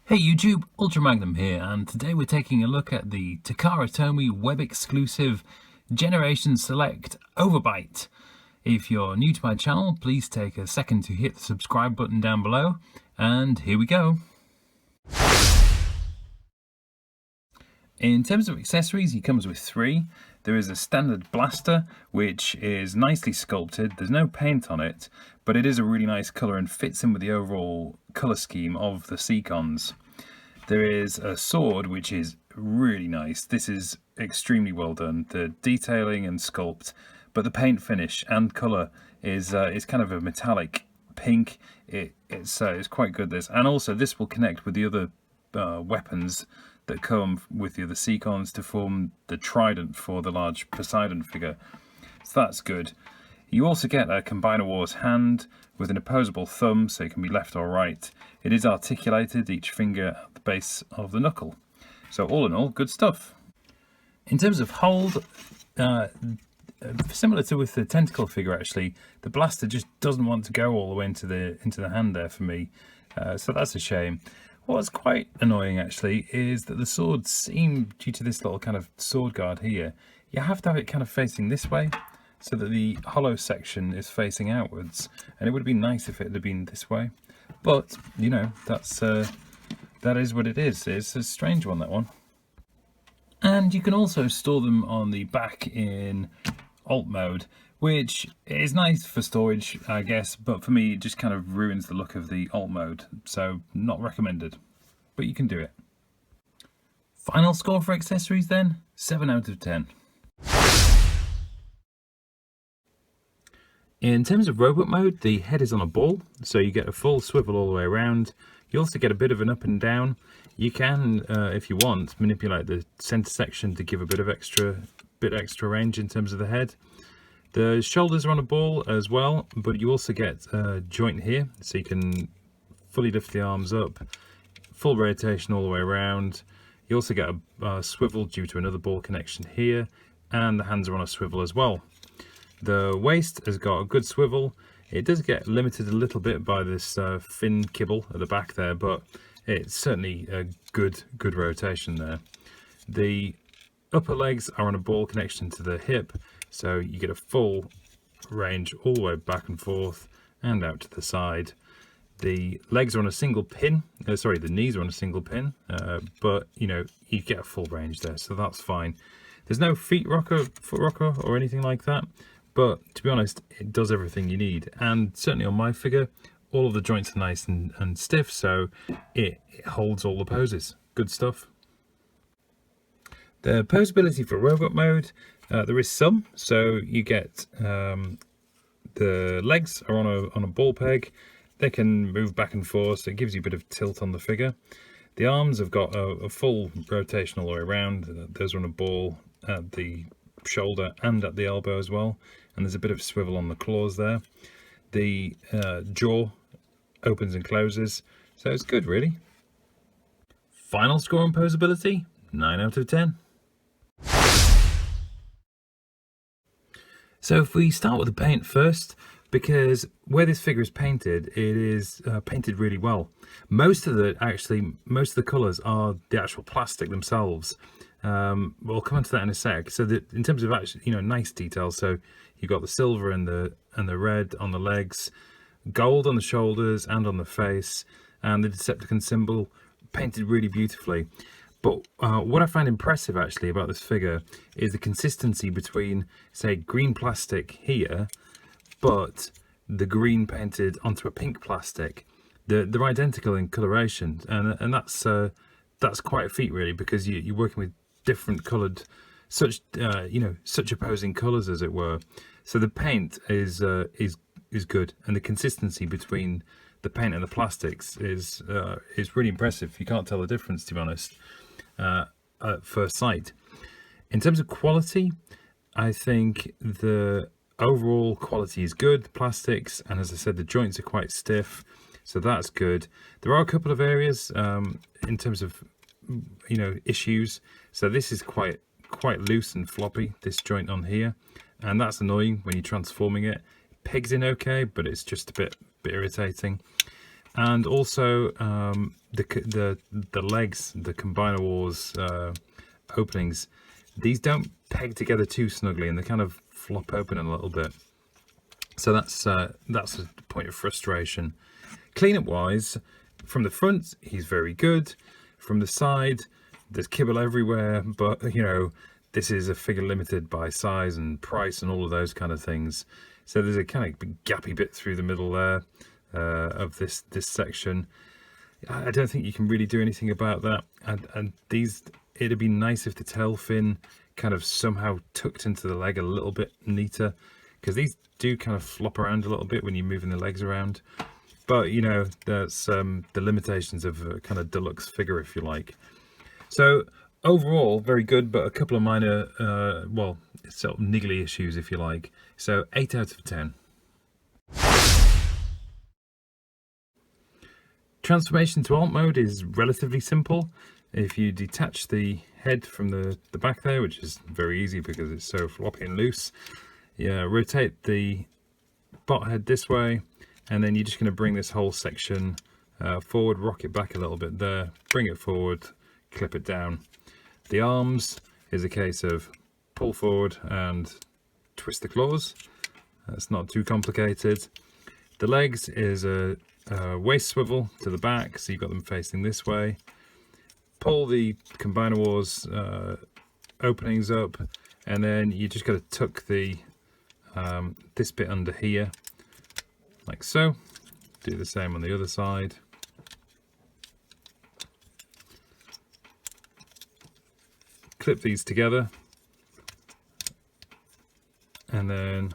Hey YouTube, Ultra Magnum here, and today we're taking a look at the Takara Tomy web exclusive Generation Select Overbite. If you're new to my channel, please take a second to hit the subscribe button down below, and here we go. In terms of accessories, he comes with three. There is a standard blaster, which is nicely sculpted. There's no paint on it, but it is a really nice colour and fits in with the overall colour scheme of the Seacons. There is a sword, which is really nice. This is extremely well done. The detailing and sculpt, but the paint finish and colour is kind of a metallic pink. It's quite good, this. And also this will connect with the other weapons that come with the other Seacons to form the trident for the large Poseidon figure. So that's good. You also get a Combiner Wars hand with an opposable thumb, so it can be left or right. It is articulated, each finger at the base of the knuckle. So all in all, good stuff. In terms of hold, similar to with the tentacle figure actually, the blaster just doesn't want to go all the way into the hand there for me. So that's a shame. What's quite annoying actually is that the swords seem, due to this little kind of sword guard here, you have to have it kind of facing this way so that the hollow section is facing outwards, and it would be nice if it had been this way, but you know, that is what it is. It's a strange one, that one. And you can also store them on the back in alt mode, which is nice for storage, I guess, but for me it just kind of ruins the look of the alt mode, so not recommended, but you can do it. Final score for accessories then, 7 out of 10. In terms of robot mode, the head is on a ball, so you get a full swivel all the way around. You also get a bit of an up and down. You can, if you want, manipulate the center section to give a bit extra range in terms of the head. The shoulders are on a ball as well, but you also get a joint here, so you can fully lift the arms up, full rotation all the way around. You also get a swivel due to another ball connection here, and the hands are on a swivel as well. The waist has got a good swivel. It does get limited a little bit by this fin kibble at the back there, but it's certainly a good rotation there. The upper legs are on a ball connection to the hip, so you get a full range all the way back and forth and out to the side. The legs are on a single pin, the knees are on a single pin, but you know, you get a full range there, so that's fine. There's no foot rocker or anything like that, but to be honest, it does everything you need. And certainly on my figure, all of the joints are nice and stiff, so it holds all the poses. Good stuff. The posability for robot mode, there is some. So you get the legs are on a ball peg. They can move back and forth, so it gives you a bit of tilt on the figure. The arms have got a full rotation all the way around. Those are on a ball at the shoulder and at the elbow as well, and there's a bit of swivel on the claws there. The jaw opens and closes, so it's good really. Final score on posability, 9 out of 10. So if we start with the paint first, because where this figure is painted, it is painted really well. Most of the colours are the actual plastic themselves. We'll come on to that in a sec. So that in terms of actually, you know, nice details, so you've got the silver and the red on the legs, gold on the shoulders and on the face, and the Decepticon symbol painted really beautifully. But what I find impressive actually about this figure is the consistency between, say, green plastic here, but the green painted onto a pink plastic. They're identical in coloration, and that's quite a feat really, because you're working with different coloured, such opposing colours as it were. So the paint is good, and the consistency between the paint and the plastics is really impressive. You can't tell the difference, to be honest, at first sight. In terms of quality, I think the overall quality is good. The plastics, and as I said, the joints are quite stiff, so that's good. There are a couple of areas in terms of, you know, issues. So this is quite loose and floppy, this joint on here, and that's annoying when you're transforming it. It pegs in okay, but it's just a bit irritating. And also the legs, the Combiner Wars openings, these don't peg together too snugly, and they kind of flop open a little bit. So that's a point of frustration. Cleanup wise, from the front, he's very good. From the side, there's kibble everywhere, but you know, this is a figure limited by size and price and all of those kind of things. So there's a kind of big gappy bit through the middle there of this section. I don't think you can really do anything about that. And these, it'd be nice if the tail fin kind of somehow tucked into the leg a little bit neater, because these do kind of flop around a little bit when you're moving the legs around. But you know, that's the limitations of a kind of deluxe figure, if you like. So overall, very good, but a couple of minor, well, sort of niggly issues, if you like. So 8 out of 10. Transformation to alt mode is relatively simple. If you detach the head from the back there, which is very easy because it's so floppy and loose, yeah, rotate the bot head this way, and then you're just going to bring this whole section forward, rock it back a little bit there, bring it forward, clip it down. The arms is a case of pull forward and twist the claws. That's not too complicated. The legs is a waist swivel to the back, so you've got them facing this way. Pull the Combiner Wars openings up, and then you just got to tuck the this bit under here, like so. Do the same on the other side. Clip these together, and then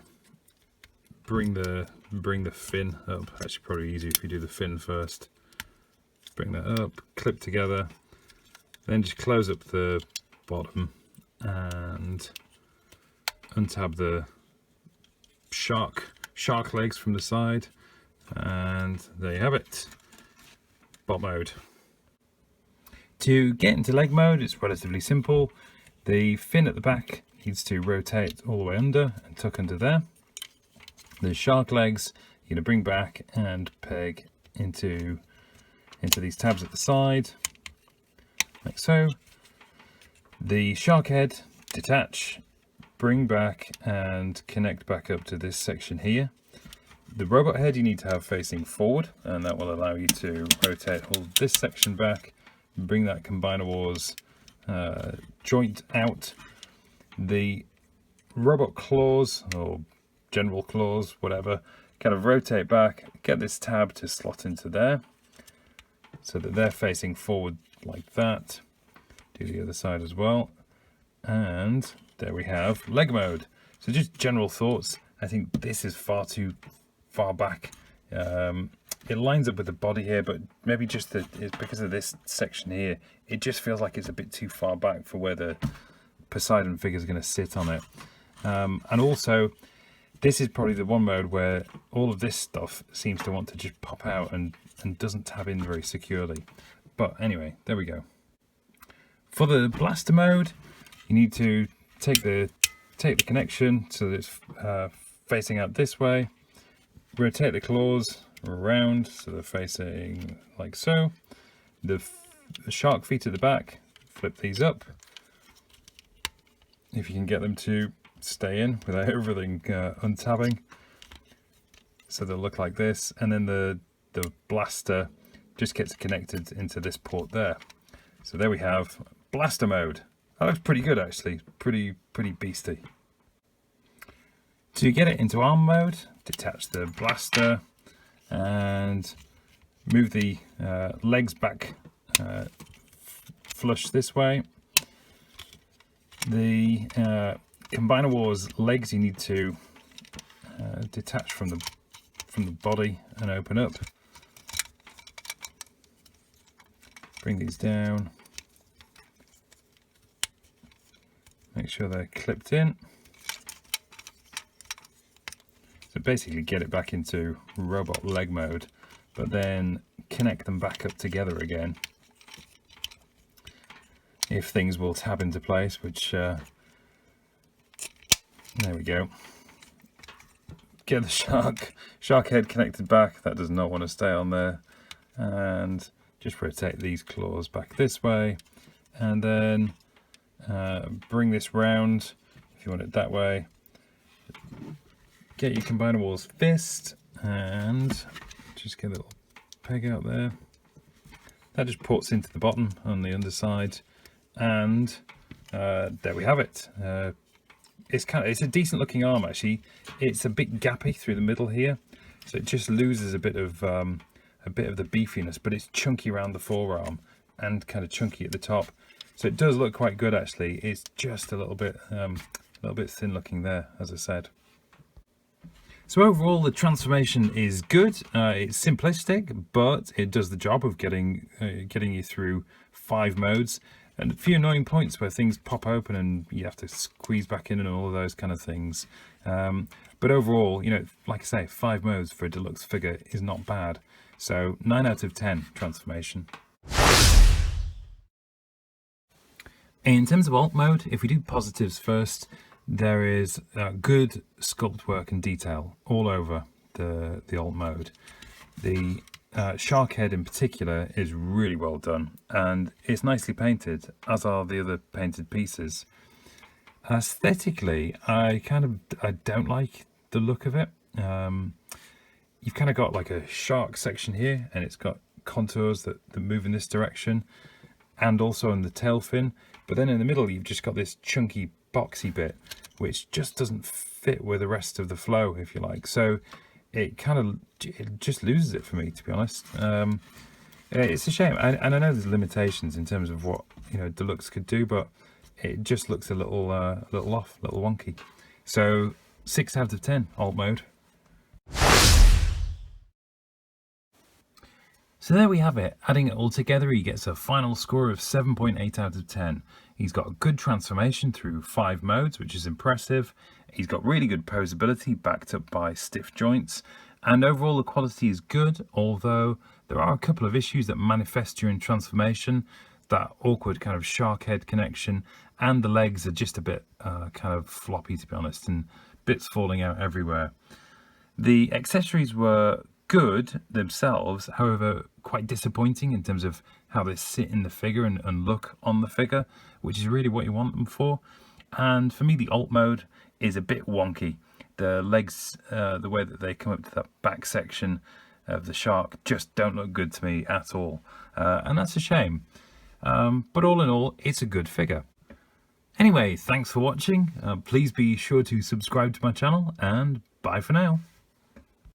bring the fin up. Actually, probably easier if you do the fin first. Bring that up, clip together, then just close up the bottom and untab the shark legs from the side, and there you have it. Bot mode. To get into leg mode, it's relatively simple. The fin at the back needs to rotate all the way under and tuck under there. The shark legs you're going to bring back and peg into these tabs at the side, like so. The shark head, detach, bring back and connect back up to this section here. The robot head you need to have facing forward, and that will allow you to rotate all this section back, bring that Combiner Wars joint out. The robot claws, or general claws, whatever, kind of rotate back, get this tab to slot into there so that they're facing forward like that. Do the other side as well, and there we have leg mode. So just general thoughts, I think this is far too far back. It lines up with the body here, but maybe just it's because of this section here, it just feels like it's a bit too far back for where the Poseidon figure is going to sit on it. And also, this is probably the one mode where all of this stuff seems to want to just pop out and doesn't tab in very securely. But anyway, there we go. For the blaster mode, you need to take the connection so that it's facing out this way. Rotate the claws around so they're facing like so. The shark feet at the back, flip these up. If you can get them to stay in without everything untabbing, so they'll look like this, and then the blaster just gets connected into this port there. So there we have blaster mode. That looks pretty good actually, pretty beasty. To get it into arm mode, detach the blaster and move the legs back flush this way. The Combiner Wars legs you need to detach from the body and open up. Bring these down. Make sure they're clipped in. So basically get it back into robot leg mode, but then connect them back up together again. If things will tab into place, which there we go. Get the shark head connected back. That does not want to stay on there. and just rotate these claws back this way, and then bring this round if you want it that way. Get your Combinables fist and just get a little peg out there. That just ports into the bottom on the underside, and there we have it. It's a decent looking arm actually. It's a bit gappy through the middle here, so it just loses a bit of the beefiness, but it's chunky around the forearm and kind of chunky at the top. So it does look quite good actually. It's just a little bit thin looking there, as I said. So overall, the transformation is good. It's simplistic, but it does the job of getting you through 5 modes, and a few annoying points where things pop open and you have to squeeze back in and all of those kind of things. But overall, you know, like I say, 5 modes for a deluxe figure is not bad. So 9 out of 10 transformation. In terms of alt mode, if we do positives first, there is good sculpt work and detail all over the alt mode. The shark head in particular is really well done, and it's nicely painted, as are the other painted pieces. Aesthetically, I don't like the look of it. You've kind of got like a shark section here, and it's got contours that move in this direction, and also in the tail fin. But then in the middle, you've just got this chunky boxy bit, which just doesn't fit with the rest of the flow, if you like. So it just loses it for me, to be honest. It's a shame, and I know there's limitations in terms of what, you know, deluxe could do, but it just looks a little off, a little wonky. So 6 out of 10 alt mode. So there we have it. Adding it all together, he gets a final score of 7.8 out of 10. He's got a good transformation through 5 modes, which is impressive. He's got really good posability backed up by stiff joints, and overall the quality is good, although there are a couple of issues that manifest during transformation. That awkward kind of shark head connection, and the legs are just a bit kind of floppy, to be honest, and bits falling out everywhere. The accessories were good themselves, however quite disappointing in terms of how they sit in the figure and look on the figure, which is really what you want them for. And for me, the alt mode is a bit wonky. The legs, the way that they come up to that back section of the shark, just don't look good to me at all, and that's a shame. But all in all, it's a good figure. Anyway, thanks for watching. Please be sure to subscribe to my channel, and bye for now.